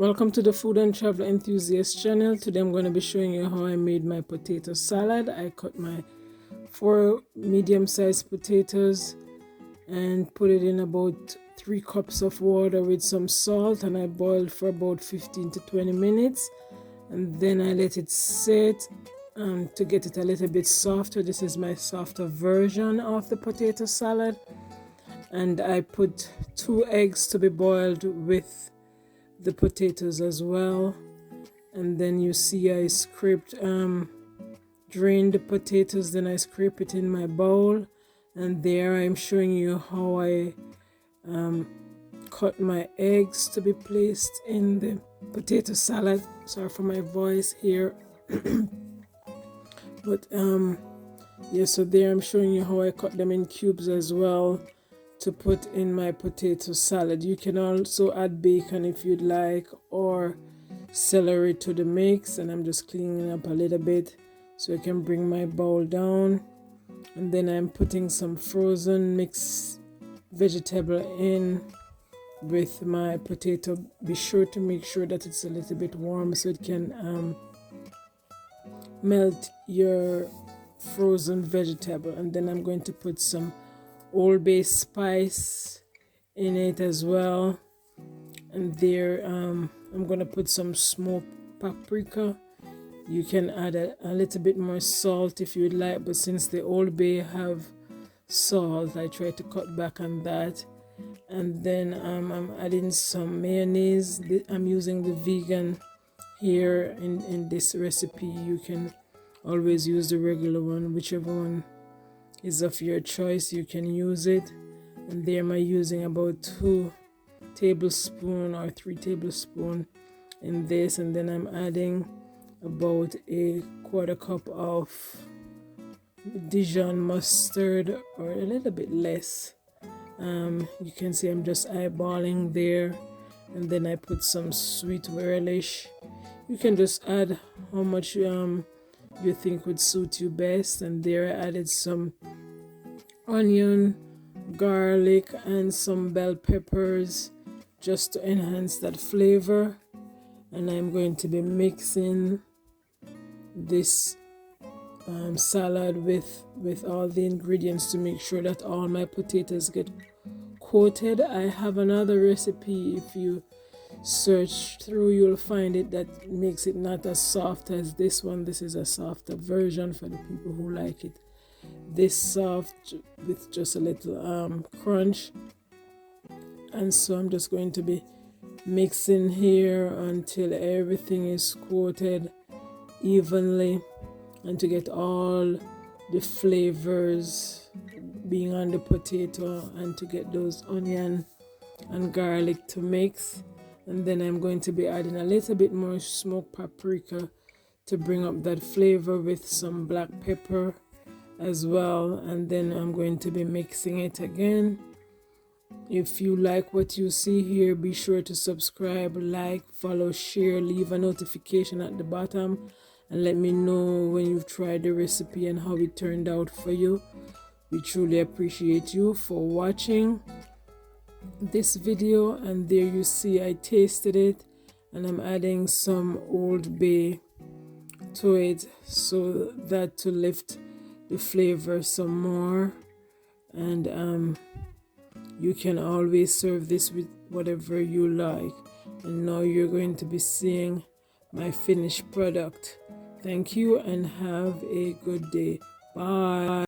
Welcome to the Food and Travel Enthusiast channel. Today I'm going to be showing you how I made my potato salad. I cut my 4 medium-sized potatoes and put it in about 3 cups of water with some salt, and I boiled for about 15 to 20 minutes, and then I let it sit to get it a little bit softer. This is my softer version of the potato salad, and I put 2 eggs to be boiled with the potatoes as well. And then you see I drained the potatoes, then I scrape it in my bowl, and there I'm showing you how I cut my eggs to be placed in the potato salad. Sorry for my voice here. But yeah, so there I'm showing you how I cut them in cubes as well to put in my potato salad. You can also add bacon if you'd like, or celery to the mix, and I'm just cleaning up a little bit so I can bring my bowl down. And then I'm putting some frozen mixed vegetable in with my potato. Be sure to make sure that it's a little bit warm so it can melt your frozen vegetable. And then I'm going to put some Old Bay spice in it as well, and there I'm gonna put some smoked paprika. You can add a little bit more salt if you'd like, but since the Old Bay have salt, I try to cut back on that. And then I'm adding some mayonnaise. I'm using the vegan here in this recipe. You can always use the regular one, whichever one is of your choice, you can use it. And there I'm using about 2 tablespoons or 3 tablespoons in this, and then I'm adding about a 1/4 cup of Dijon mustard, or a little bit less. You can see I'm just eyeballing there, and then I put some sweet relish. You can just add how much you think would suit you best. And there I added some onion, garlic, and some bell peppers just to enhance that flavor. And I'm going to be mixing this salad with all the ingredients to make sure that all my potatoes get coated. I have another recipe, if you search through you'll find it, that makes it not as soft as this one. This is a softer version for the people who like it this soft with just a little crunch. And so I'm just going to be mixing here until everything is coated evenly, and to get all the flavors being on the potato, and to get those onion and garlic to mix. And then I'm going to be adding a little bit more smoked paprika to bring up that flavor, with some black pepper as well. And then I'm going to be mixing it again. If you like what you see here, be sure to subscribe, like, follow, share, leave a notification at the bottom, and let me know when you've tried the recipe and how it turned out for you. We truly appreciate you for watching this video. And there you see I tasted it, and I'm adding some Old Bay to it so that to lift the flavor some more. And you can always serve this with whatever you like. And now you're going to be seeing my finished product. Thank you and have a good day. Bye.